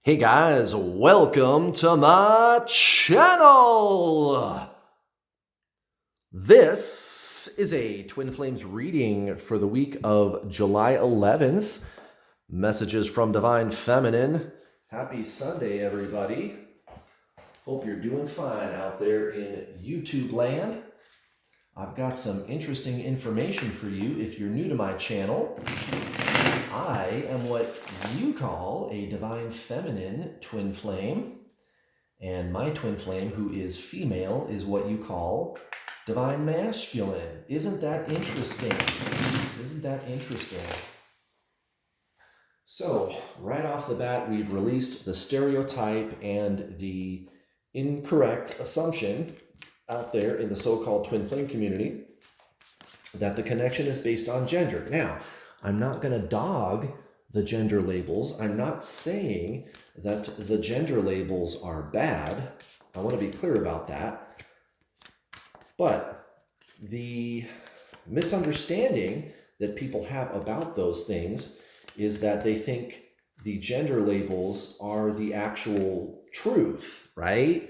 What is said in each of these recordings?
Hey guys, welcome to my channel. This is a Twin Flames reading for the week of July 11th. Messages from Divine Feminine. Happy Sunday, everybody. Hope you're doing fine out there in YouTube land. I've got some interesting information for you if you're new to my channel. I am what you call a Divine Feminine Twin Flame. And my twin flame, who is female, is what you call divine masculine. Isn't that interesting? Isn't that interesting? So, right off the bat, we've released the stereotype and the incorrect assumption out there in the so-called twin flame community that the connection is based on gender. Now, I'm not going to dog the gender labels. I'm not saying that the gender labels are bad. I want to be clear about that. But the misunderstanding that people have about those things is that they think the gender labels are the actual truth, right?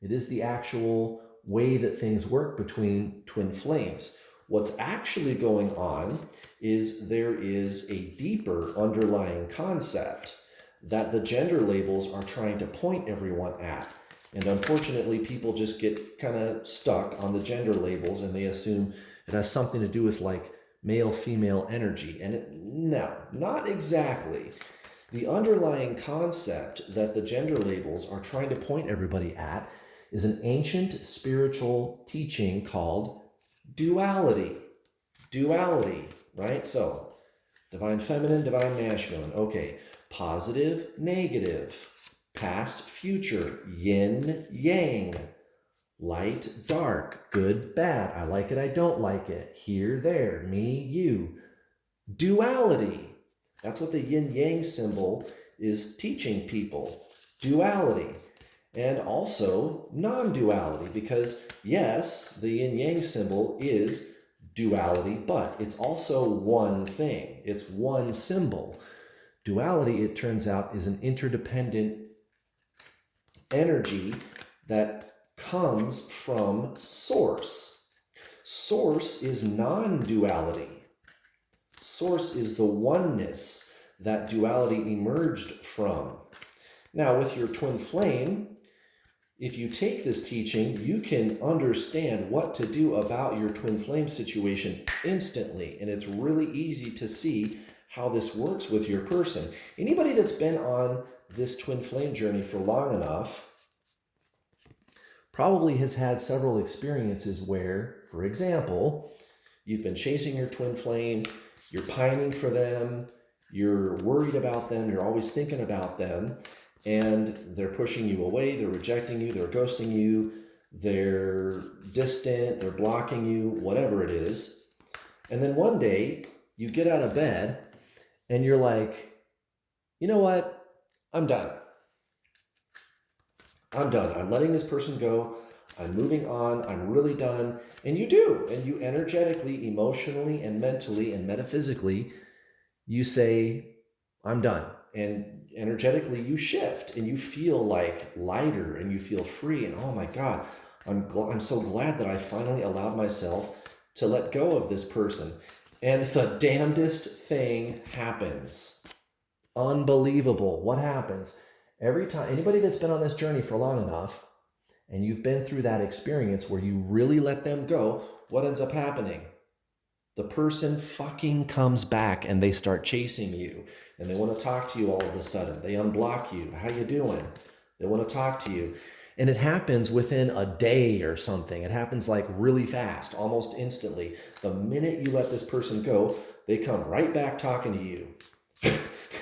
It is the actual way that things work between twin flames. What's actually going on is there is a deeper underlying concept that the gender labels are trying to point everyone at. And unfortunately, people just get kind of stuck on the gender labels and they assume it has something to do with like male-female energy. And no, not exactly. The underlying concept that the gender labels are trying to point everybody at is an ancient spiritual teaching called duality. Duality, right? So, divine feminine, divine masculine. Okay, positive, negative, past, future, yin, yang, light, dark, good, bad. I like it, I don't like it. Here, there, me, you. Duality. That's what the yin yang symbol is teaching people. Duality. And also non-duality, because yes, the yin-yang symbol is duality, but it's also one thing. It's one symbol. Duality, it turns out, is an interdependent energy that comes from source. Source is non-duality. Source is the oneness that duality emerged from. Now, with your twin flame, if you take this teaching, you can understand what to do about your twin flame situation instantly. And it's really easy to see how this works with your person. Anybody that's been on this twin flame journey for long enough probably has had several experiences where, for example, you've been chasing your twin flame, you're pining for them, you're worried about them, you're always thinking about them, and they're pushing you away, they're rejecting you, they're ghosting you, they're distant, they're blocking you, whatever it is. And then one day you get out of bed and you're like, you know what? I'm done. I'm done. I'm letting this person go. I'm moving on. I'm really done. And you do. And you energetically, emotionally, and mentally, and metaphysically, you say, I'm done. And energetically, you shift and you feel like lighter and you feel free. And oh my God, I'm so glad that I finally allowed myself to let go of this person. And the damnedest thing happens. Unbelievable. What happens? Every time, anybody that's been on this journey for long enough, and you've been through that experience where you really let them go, what ends up happening? The person fucking comes back and they start chasing you and they want to talk to you all of a sudden. They unblock you. How you doing? They want to talk to you. And it happens within a day or something. It happens like really fast, almost instantly. The minute you let this person go, they come right back talking to you.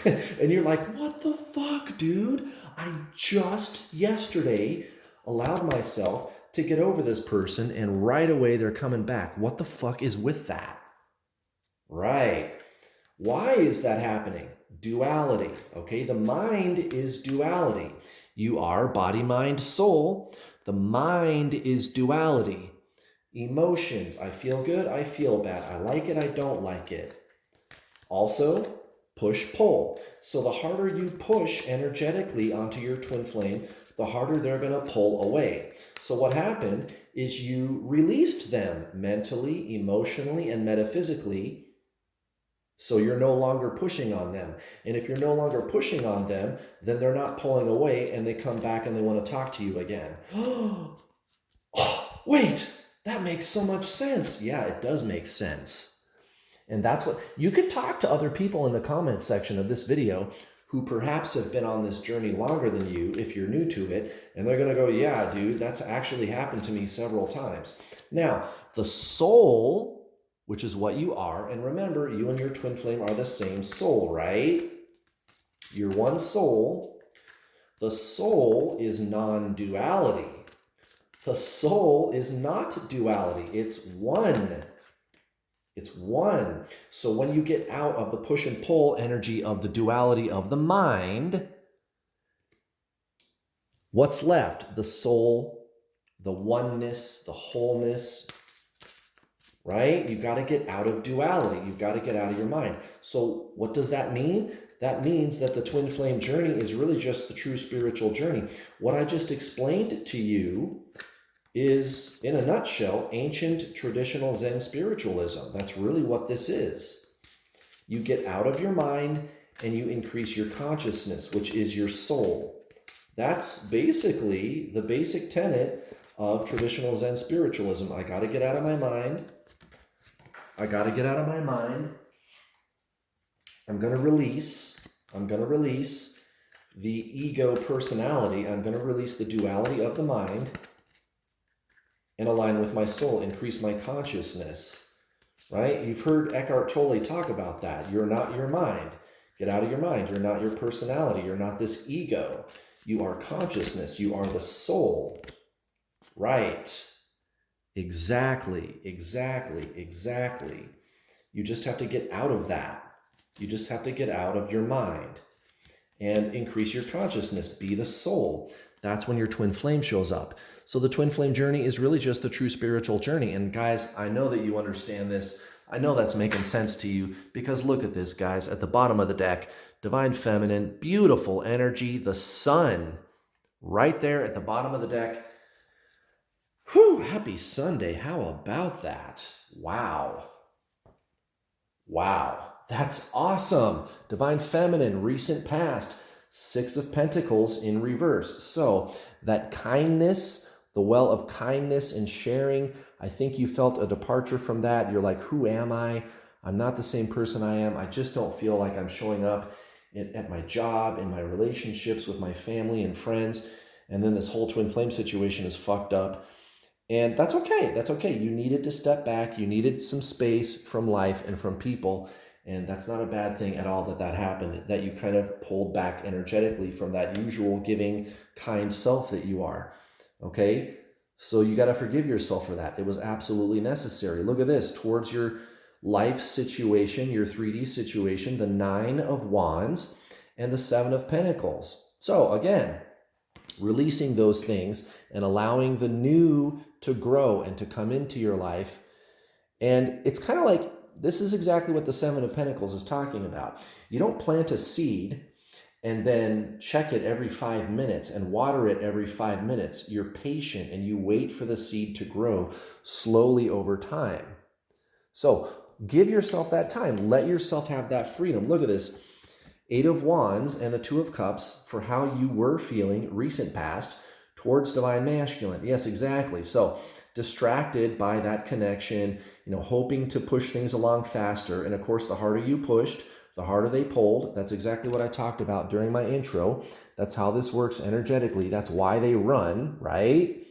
And you're like, what the fuck, dude? I just yesterday allowed myself to get over this person and right away they're coming back. What the fuck is with that? Right. Why is that happening? Duality. Okay, the mind is duality. You are body, mind, soul. The mind is duality. Emotions. I feel good, I feel bad. I like it, I don't like it. Also, push-pull. So the harder you push energetically onto your twin flame, the harder they're going to pull away. So what happened is you released them mentally, emotionally, and metaphysically. So you're no longer pushing on them. And if you're no longer pushing on them, then they're not pulling away and they come back and they want to talk to you again. Oh, wait, that makes so much sense. Yeah, it does make sense. And that's what you can talk to other people in the comments section of this video who perhaps have been on this journey longer than you if you're new to it. And they're going to go, yeah, dude, that's actually happened to me several times. Now, the soul, which is what you are, and remember, you and your twin flame are the same soul, right? You're one soul. The soul is non-duality. The soul is not duality. It's one. It's one. So when you get out of the push and pull energy of the duality of the mind, what's left? The soul, the oneness, the wholeness, right? You've got to get out of duality. You've got to get out of your mind. So what does that mean? That means that the twin flame journey is really just the true spiritual journey. What I just explained to you is, in a nutshell, ancient traditional Zen spiritualism. That's really what this is. You get out of your mind and you increase your consciousness, which is your soul. That's basically the basic tenet of traditional Zen spiritualism. I got to get out of my mind. I got to get out of my mind. I'm going to release the ego personality. I'm going to release the duality of the mind and align with my soul, increase my consciousness, right? You've heard Eckhart Tolle talk about that. You're not your mind. Get out of your mind. You're not your personality. You're not this ego. You are consciousness. You are the soul, right? Exactly. You just have to get out of that. You just have to get out of your mind and increase your consciousness. Be the soul. That's when your twin flame shows up. So the twin flame journey is really just the true spiritual journey. And guys, I know that you understand this. I know that's making sense to you because look at this, guys. At the bottom of the deck, divine feminine, beautiful energy, the sun right there at the bottom of the deck. Whew, happy Sunday. How about that? Wow. That's awesome. Divine feminine, recent past, 6 of Pentacles in reverse. So that kindness, the well of kindness and sharing, I think you felt a departure from that. You're like, who am I? I'm not the same person I am. I just don't feel like I'm showing up at my job, in my relationships with my family and friends. And then this whole twin flame situation is fucked up. And that's okay. That's okay. You needed to step back. You needed some space from life and from people. And that's not a bad thing at all that happened, that you kind of pulled back energetically from that usual giving, kind self that you are. Okay? So you got to forgive yourself for that. It was absolutely necessary. Look at this. Towards your life situation, your 3D situation, the 9 of Wands and the 7 of Pentacles. So again, releasing those things and allowing the new to grow and to come into your life. And it's kind of like, this is exactly what the 7 of Pentacles is talking about. You don't plant a seed and then check it every 5 minutes and water it every 5 minutes. You're patient and you wait for the seed to grow slowly over time. So give yourself that time. Let yourself have that freedom. Look at this. 8 of Wands and the 2 of Cups for how you were feeling recent past towards divine masculine. Yes, exactly. So distracted by that connection, hoping to push things along faster. And of course, the harder you pushed, the harder they pulled. That's exactly what I talked about during my intro. That's how this works energetically. That's why they run, right?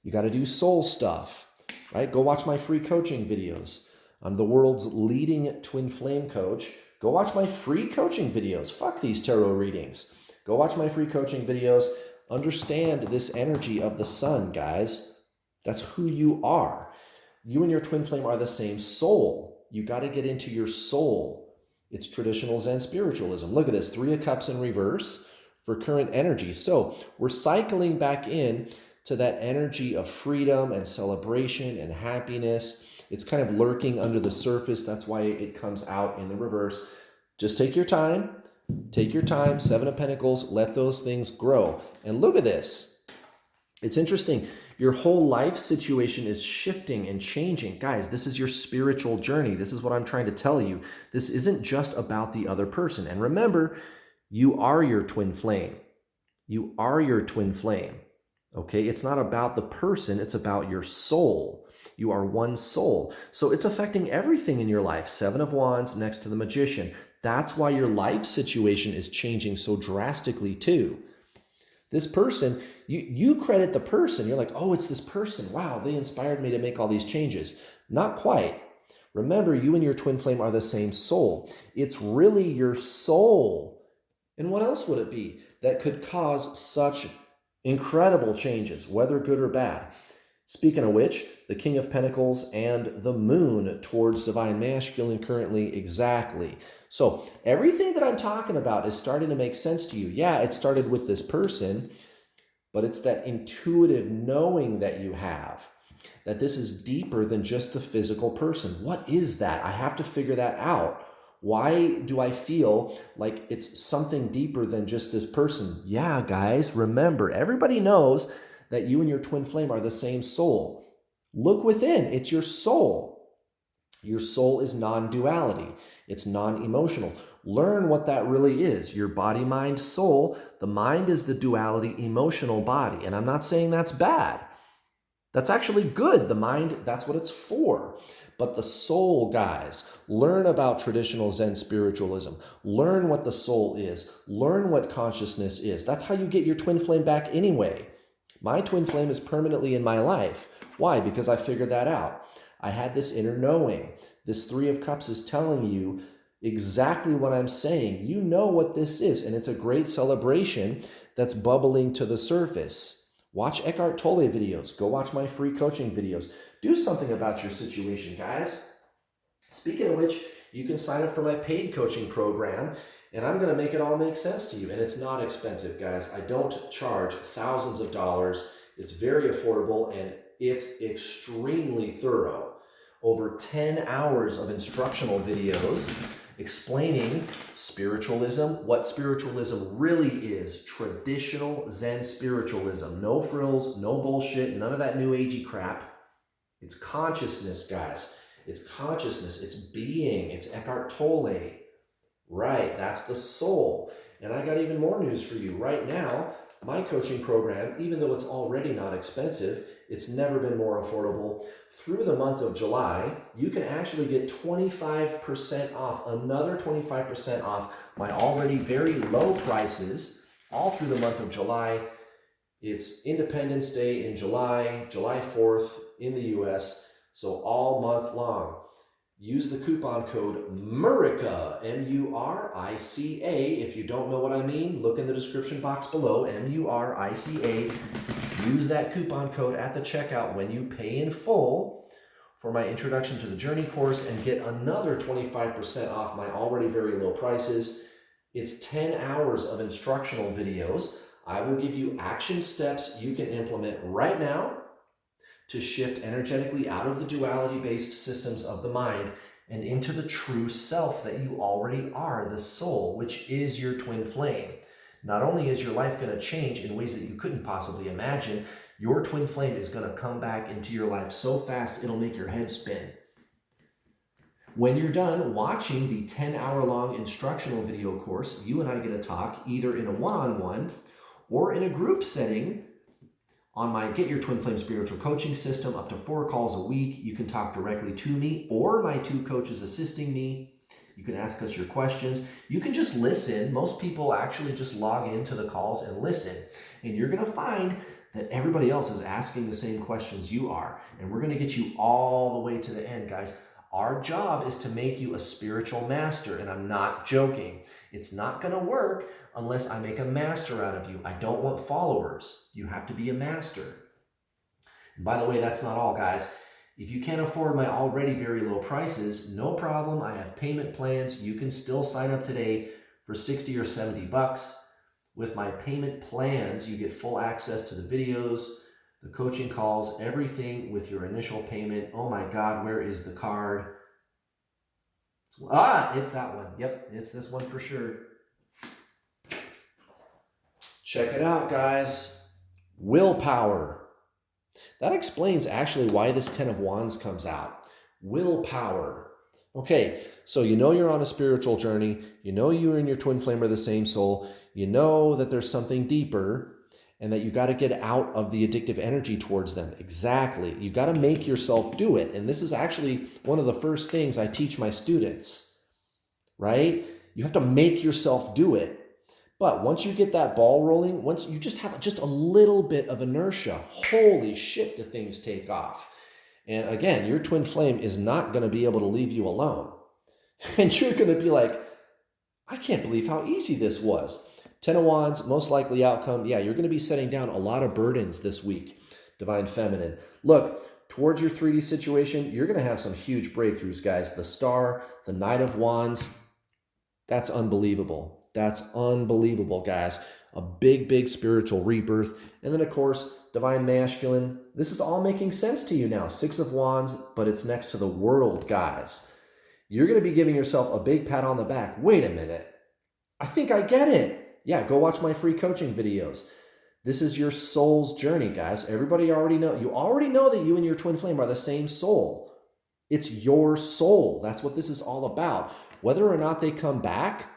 You got to do soul stuff, right? Go watch my free coaching videos. I'm the world's leading twin flame coach. Go watch my free coaching videos. Fuck these tarot readings. Go watch my free coaching videos. Understand this energy of the sun, guys. That's who you are. You and your twin flame are the same soul. You got to get into your soul. It's traditional Zen spiritualism. Look at this, 3 of Cups in reverse for current energy. So we're cycling back in to that energy of freedom and celebration and happiness. It's kind of lurking under the surface. That's why it comes out in the reverse Just take your time. Take your time. Seven of Pentacles. Let those things grow. And look at this. It's interesting. Your whole life situation is shifting and changing. Guys, this is your spiritual journey. This is what I'm trying to tell you. This isn't just about the other person. And remember, you are your twin flame. You are your twin flame. Okay? It's not about the person. It's about your soul. You are one soul. So it's affecting everything in your life. Seven of Wands next to the Magician. That's why your life situation is changing so drastically too. This person, you credit the person. You're like, oh, it's this person. Wow, they inspired me to make all these changes. Not quite. Remember, you and your twin flame are the same soul. It's really your soul. And what else would it be that could cause such incredible changes, whether good or bad? Speaking of which, the King of Pentacles and the Moon towards Divine Masculine currently, exactly. So everything that I'm talking about is starting to make sense to you. Yeah, it started with this person, but it's that intuitive knowing that you have, that this is deeper than just the physical person. What is that? I have to figure that out. Why do I feel like it's something deeper than just this person? Yeah, guys, remember, everybody knows that you and your twin flame are the same soul. Look within. It's your soul. Your soul is non-duality. It's non-emotional. Learn what that really is. Your body, mind, soul. The mind is the duality, emotional body. And I'm not saying that's bad. That's actually good. The mind, that's what it's for. But the soul, guys, learn about traditional Zen spiritualism. Learn what the soul is. Learn what consciousness is. That's how you get your twin flame back anyway. My twin flame is permanently in my life. Why? Because I figured that out. I had this inner knowing. This Three of Cups is telling you exactly what I'm saying. You know what this is, and it's a great celebration that's bubbling to the surface. Watch Eckhart Tolle videos. Go watch my free coaching videos. Do something about your situation, guys. Speaking of which, you can sign up for my paid coaching program, and I'm going to make it all make sense to you. And it's not expensive, guys. I don't charge thousands of dollars. It's very affordable, and it's extremely thorough. Over 10 hours of instructional videos explaining spiritualism, what spiritualism really is, traditional Zen spiritualism. No frills, no bullshit, none of that new agey crap. It's consciousness, guys. It's consciousness, it's being, it's Eckhart Tolle. Right, that's the soul. And I got even more news for you. Right now, my coaching program, even though it's already not expensive, it's never been more affordable. Through the month of July, you can actually get 25% off, another 25% off my already very low prices, all through the month of July. It's Independence Day in July, July 4th in the US, so all month long. Use the coupon code MURICA, M-U-R-I-C-A. If you don't know what I mean, look in the description box below, M-U-R-I-C-A. Use that coupon code at the checkout when you pay in full for my Introduction to the Journey course and get another 25% off my already very low prices. It's 10 hours of instructional videos. I will give you action steps you can implement right now to shift energetically out of the duality-based systems of the mind and into the true self that you already are, the soul, which is your twin flame. Not only is your life going to change in ways that you couldn't possibly imagine, your twin flame is going to come back into your life so fast it'll make your head spin. When you're done watching the 10-hour-long instructional video course, you and I get to talk either in a one-on-one or in a group setting on my Get Your Twin Flame Spiritual Coaching System. Up to 4 calls a week. You can talk directly to me or my 2 coaches assisting me. You can ask us your questions. You can just listen. Most people actually just log into the calls and listen. And you're going to find that everybody else is asking the same questions you are. And we're going to get you all the way to the end, guys. Our job is to make you a spiritual master. And I'm not joking. It's not going to work unless I make a master out of you. I don't want followers. You have to be a master. And by the way, that's not all, guys. If you can't afford my already very low prices, no problem. I have payment plans. You can still sign up today for 60 or 70 bucks. With my payment plans, you get full access to the videos, the coaching calls, everything with your initial payment. Oh my God, where is the card? It's that one. Yep, it's this one for sure. Check it out, guys. Willpower. That explains actually why this Ten of Wands comes out. Willpower. Okay, so you know you're on a spiritual journey. You know you and your twin flame are the same soul. You know that there's something deeper and that you got to get out of the addictive energy towards them. Exactly. You got to make yourself do it. And this is actually one of the first things I teach my students, right? You have to make yourself do it. But once you get that ball rolling, once you just have just a little bit of inertia, holy shit, do things take off. And again, your twin flame is not going to be able to leave you alone. And you're going to be like, I can't believe how easy this was. Ten of Wands, most likely outcome. Yeah, you're going to be setting down a lot of burdens this week, Divine Feminine. Look, towards your 3D situation, you're going to have some huge breakthroughs, guys. The Star, the Knight of Wands, that's unbelievable. That's unbelievable, guys. A big, big spiritual rebirth. And then, of course, Divine Masculine. This is all making sense to you now. Six of Wands, but it's next to the World, guys. You're going to be giving yourself a big pat on the back. Wait a minute. I think I get it. Yeah, go watch my free coaching videos. This is your soul's journey, guys. Everybody already know. You already know that you and your twin flame are the same soul. It's your soul. That's what this is all about. Whether or not they come back,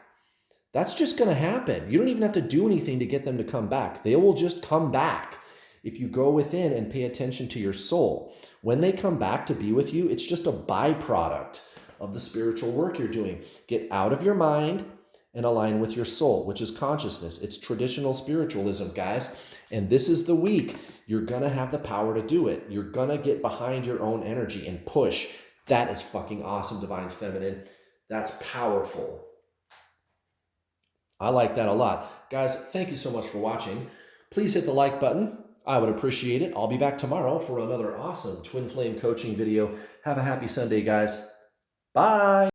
that's just going to happen. You don't even have to do anything to get them to come back. They will just come back if you go within and pay attention to your soul. When they come back to be with you, it's just a byproduct of the spiritual work you're doing. Get out of your mind and align with your soul, which is consciousness. It's traditional spiritualism, guys. And this is the week you're going to have the power to do it. You're going to get behind your own energy and push. That is fucking awesome, Divine Feminine. That's powerful. I like that a lot. Guys, thank you so much for watching. Please hit the like button. I would appreciate it. I'll be back tomorrow for another awesome twin flame coaching video. Have a happy Sunday, guys. Bye.